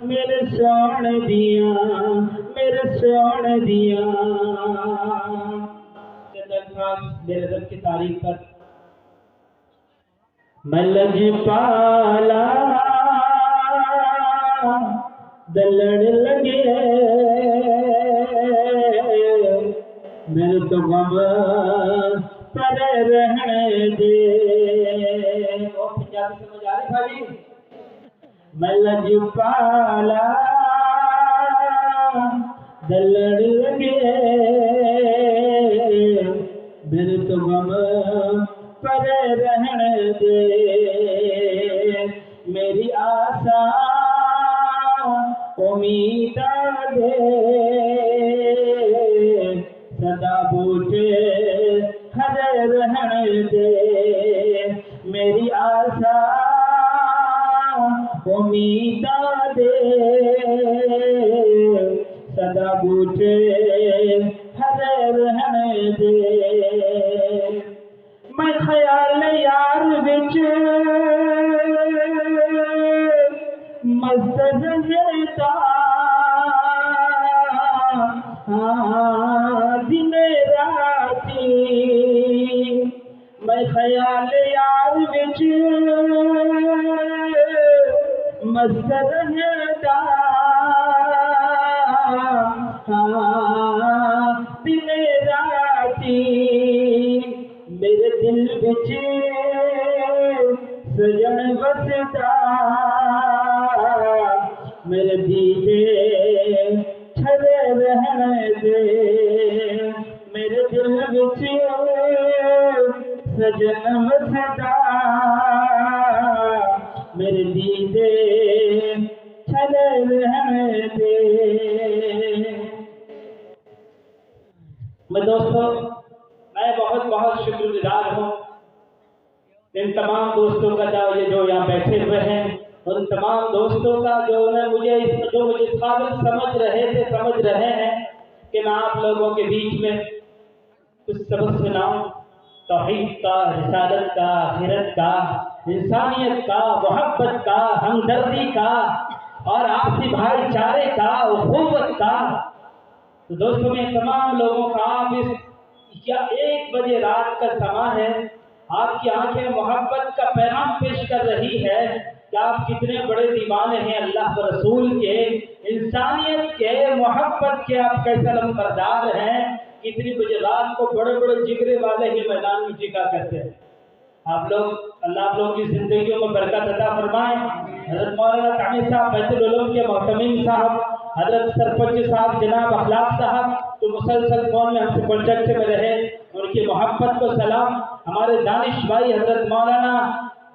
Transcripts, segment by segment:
میرے سونے دیا میرے سونے دیا میرے رب کی تعریف پر میں لجپالا دلڑ لگے میرے تو غم پر رہنے دے وہ پنجابی سمجھ آ رہی بھائی میں لجپالا دلڑ لگے میرے تو غم پر رہنے دے میری آسا امید دے سدا بوٹے ہرے رہنے دے میری آسا امید دے سدا بوٹے ہرے رہنے دے میں خیال یار وچ مست رہتا دن راتی میں خیال یار وچ مست رہتا دن راتی میرے دل وچ سجن بستا میرے دیدے چھڑے رہنے دے میرے دل وچ سجن بستا میرے دیدے چھڑے رہنے دے میں دوستو میں بہت بہت شکر گزار ہوں ان تمام دوستوں کا جو یہاں بیٹھے ہوئے ہیں ان تمام دوستوں کا جو مجھے اس قابل سمجھ رہے ہیں کہ میں آپ لوگوں کے بیچ میں کچھ سبق سناؤں توحید کا رسالت کا غیرت کا انسانیت کا محبت کا ہمدردی کا اور آپسی بھائی چارے کا اخوت کا تو دوستوں میں تمام لوگوں کا آپ اس کیا 1 بجے رات کا سماں ہے آپ کی آنکھیں محبت کا پیغام پیش کر رہی ہے کہ آپ کتنے بڑے دیوانے ہیں اللہ کے رسول کے انسانیت کے محبت کے آپ کیسے علمبردار ہیں کتنی بجے رات کو بڑے بڑے جگرے والے ہی میدان میں جگا کرتے ہیں آپ لوگ اللہ آپ لوگ کی زندگیوں میں برکت عطا فرمائیں حضرت مولانا تعمیر صاحب بیت العلوم کے محتمین صاحب حضرت سرپنچ صاحب جناب اخلاق صاحب تو مسلسل فون میں ہم سے کانٹیکٹ میں رہے ان کی محبت کو سلام ہمارے دانش بھائی حضرت مولانا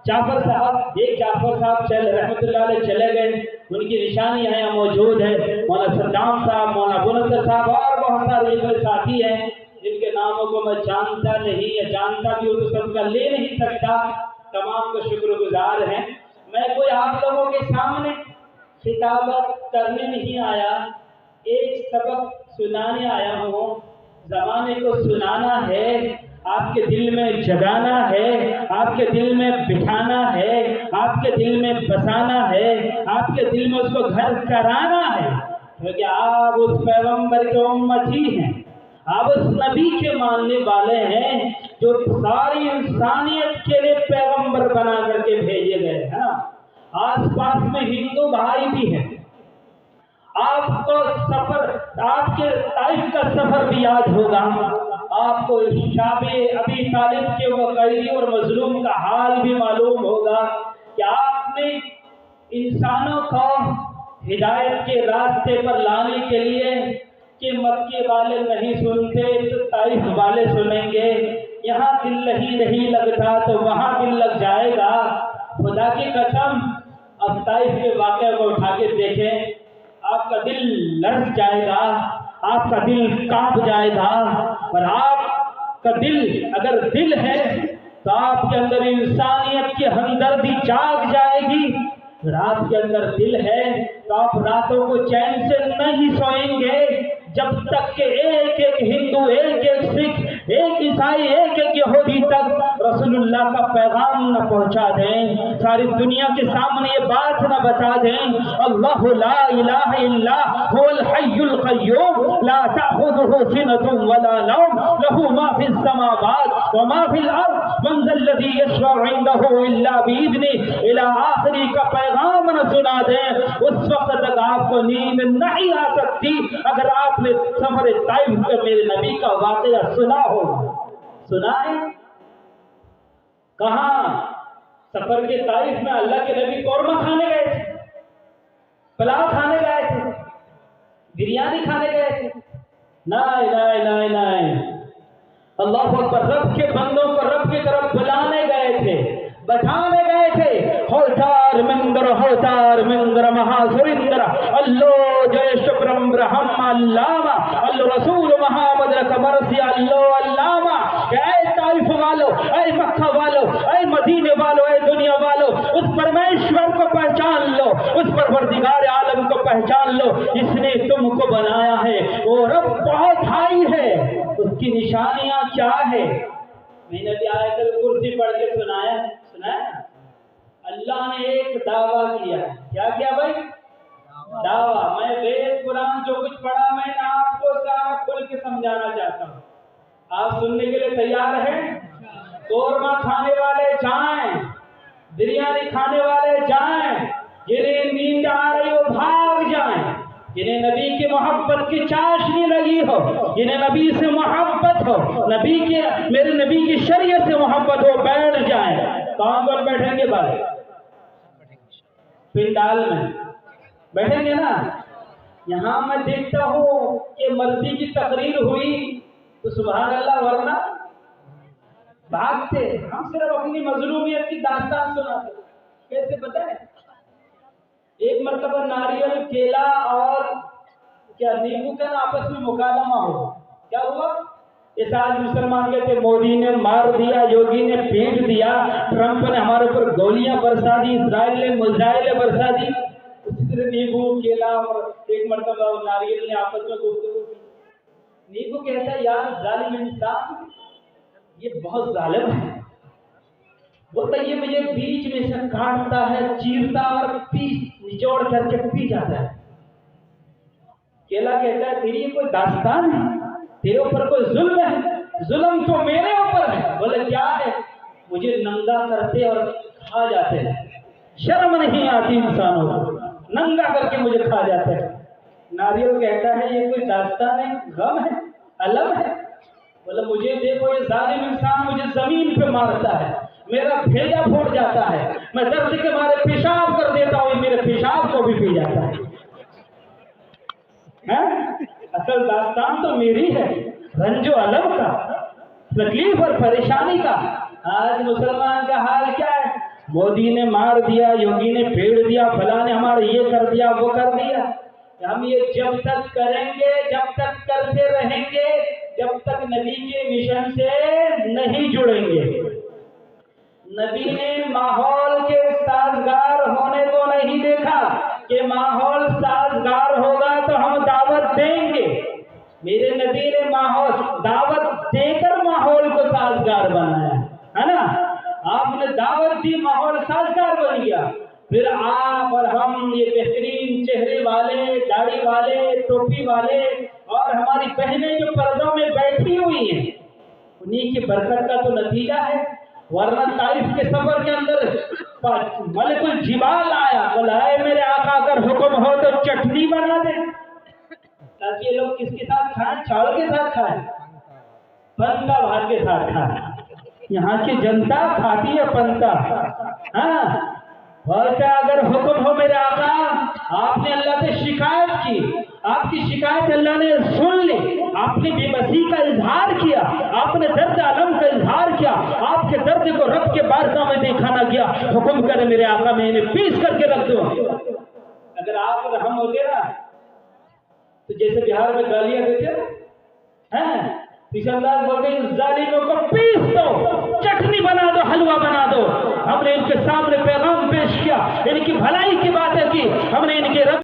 جعفر صاحب جعفر صاحب رحمۃ اللہ علیہ چلے گئے ان کی نشانی یہاں موجود ہے مولانا صدام صاحب مولانا ابو نصر صاحب اور بہت سارے میرے ساتھی ہیں جن کے ناموں کو میں جانتا نہیں یا جانتا بھی ہوں تو سب کا لے نہیں سکتا تمام کو شکر گزار ہیں میں کوئی آپ لوگوں کے سامنے خطابت کرنے نہیں آیا ایک سبق سنانے آیا ہوں زمانے کو سنانا ہے آپ کے دل میں جگانا ہے آپ کے دل میں بٹھانا ہے آپ کے دل میں بسانا ہے آپ کے دل میں اس کو گھر کرانا ہے کیونکہ آپ اس پیغمبر کے امتی ہیں آپ اس نبی کے ماننے والے ہیں جو ساری انسانیت کے لیے پیغمبر بنا کر کے بھیجے گئے ہیں آس پاس میں ہندو بھائی بھی ہیں آپ کو آپ کے طائف کا سفر بھی یاد ہوگا آپ کو شاب ابی طالب کے وہ قیدی اور مظلوم کا حال بھی معلوم ہوگا کہ آپ نے انسانوں کو ہدایت کے راستے پر لانے کے لیے کہ مکے والے نہیں سنتے تو طائف والے سنیں گے یہاں دل نہیں لگتا تو وہاں دل لگ جائے گا خدا کی قسم اب طائف کے واقعہ کو اٹھا کے دیکھیں آپ کا دل لرز جائے گا آپ کا دل کانپ جائے گا اور آپ کا دل اگر دل ہے تو آپ کے اندر انسانیت کی ہمدردی جاگ جائے گی اگر آپ کے اندر دل ہے تو تو آپ راتوں کو چین سے نہیں سوئیں گے جب تک کہ ایک ایک ہندو، ایک ایک سکھ، ایک عیسائی، ایک ایک یہودی تک رسول اللہ کا پیغام نہ پہنچا دیں، ساری دنیا کے سامنے یہ بات نہ بتا دیں اللہ لا الہ الا هو الحی القیوم لا تأخذه سنة ولا نوم له ما في السماوات وما في الارض من ذا الذي يشفع عنده الا باذنه الى آخری کا پیغام نہ سنا دیں، اس وقت تک آپ کو نیند نہیں آ سکتی اگر آپ نے سفر طائف میں میرے نبی کا واقعہ سنا ہو۔ سنا ہے؟ کہاں؟ سفر کے طائف میں اللہ کے نبی قورمہ کھانے گئے تھے، پلاؤ کھانے گئے تھے، بریانی کھانے گئے تھے؟ نہیں، اللہ اکبر، رب کے بندوں کو رب کی طرف بلانے گئے تھے، بچانے گئے تھے۔ ہوتار مندر مہاسورندر اللہ جیش برہم علامہ اللہ رسول محمد رکبرسی اللہ علامہ کہ اے طائف والو، اے مکہ والو، اے مدینے والو، اے دنیا والو، اس پرمیشور کو پہچان لو، اس پروردگار عالم کو پہچان لو، اس نے تم کو بنایا ہے، وہ رب بہت ہائی ہے، اس کی نشانیاں کیا ہے؟ میں نے بھی آیت الکرسی پڑھ کے سنایا ہے۔ اللہ نے ایک دعویٰ کیا، کیا کیا بھائی؟ دعویٰ۔ میں وید قرآن جو کچھ پڑھا میں نے آپ کو سارا کھل کے سمجھانا چاہتا ہوں، آپ سننے کے لیے تیار ہیں؟ قورمہ کھانے والے جائیں، بریانی کھانے والے جائیں، جنہیں نیند آ رہی ہو بھاگ جائیں، جنہیں نبی کی محبت کی چاشنی لگی ہو، جنہیں نبی سے محبت ہو، میرے نبی کی شریعت سے محبت ہو، بیٹھ جائیں۔ کہاں پر بیٹھیں گے بھائی؟ پنڈال میں بیٹھیں گے نا؟ یہاں میں دیکھتا ہوں کہ مرضی کی تقریر ہوئی تو سبحان اللہ، ورنہ بھاگتے۔ ہم صرف اپنی مظلومیت کی داستان سناتے۔ کیسے بتائیں؟ ایک مرتبہ ناریل، کیلا اور کیا نیمبو کا آپس میں مکالمہ ہوا۔ کیا ہوا؟ اس آج مسلمان کہتے مودی نے مار دیا، یوگی نے پیٹ دیا، ٹرمپ نے ہمارے اوپر گولیاں برسا دی، اسرائیل نے میزائل برسا دی۔ اسی طرح نیمبو، کیلا اور ایک مرتبہ ناریل نے آپس میں گفتگو کی۔ نیمبو کہتا ہے یار ظالم انسان یہ بہت ظالم ہے، بولتا یہ مجھے بیچ میں سے کاٹتا ہے، چیرتا اور نچوڑ کر کے پی جاتا ہے۔ کیلا کہتا ہے تیری یہ کوئی داستان ہے؟ تیرے اوپر کوئی ظلم ہے؟ ظلم تو میرے اوپر ہے۔ بولے کیا ہے؟ مجھے ننگا کرتے اور کھا جاتے ہیں، شرم نہیں آتی انسانوں کو، ننگا کر کے مجھے کھا جاتے ہیں۔ ناریل کہتا ہے یہ کوئی داستان ہے، غم ہے، الم ہے؟ بولے مجھے دیکھو یہ ظالم انسان مجھے زمین پہ مارتا ہے، میرا بھیجا پھوٹ جاتا ہے، میں درد کے مارے پیشاب کر دیتا ہوں، میرے پیشاب کو بھی پی جاتا ہے۔ اصل داستان تو میری ہے، رنج و الم کا، تکلیف اور پریشانی کا۔ آج مسلمان کا حال کیا ہے؟ مودی نے مار دیا، یوگی نے پھیڑ دیا، فلاں نے ہمارا یہ کر دیا، وہ کر دیا۔ ہم یہ جب تک کریں گے، جب تک کرتے رہیں گے، جب تک نبی کے مشن سے نہیں جڑیں گے۔ نبی نے ماحول کے سازگار ہونے کو نہیں دیکھا کہ ماحول سازگار ہوگا تو ہم دعوت دیں گے۔ میرے نبی نے ماحول دعوت دے کر ماحول کو سازگار بنایا ہے نا؟ آپ نے دعوت دی، ماحول سازگار بن گیا۔ پھر آپ اور ہم یہ بہترین چہرے والے، داڑھی والے، ٹوپی والے اور ہماری بہنیں جو پردوں میں بیٹھی ہوئی ہیں، انہی کی برکت کا تو نتیجہ ہے۔ ورنہ طائف کے سفر کے اندر ملک الجبال آیا، بولا اے میرے آقا اگر حکم ہو تو چٹنی بنا دیں، تاکہ یہ لوگ کس کے ساتھ کھائیں؟ چاول کے ساتھ کھائیں، پنتا بھات کے ساتھ کھائیں۔ یہاں کی جنتا کھاتی ہے پنتا۔ ہاں بولتا اگر حکم ہو میرے آقا، آپ نے اللہ سے شکایت کی، آپ کی شکایت اللہ نے سن لی، آپ نے بے بسی کا اظہار کیا، آپ نے درد علم کا اظہار کیا، آپ کے درد کو رب کے بارگاہ میں دیکھا نہ گیا، حکم کرے میرے آقا میں انہیں پیس کر کے رکھ دوں۔ اگر آپ اور ہم ہوتے نا تو جیسے بہار میں گالیاں دیتے ہیں، اس انداز بولتے ہیں ظالموں کو پیس دو، چٹنی بنا دو، حلوہ بنا دو۔ ہم نے ان کے سامنے پیغام پیش کیا، ان کی بھلائی کی باتیں کی، ہم نے ان کے رب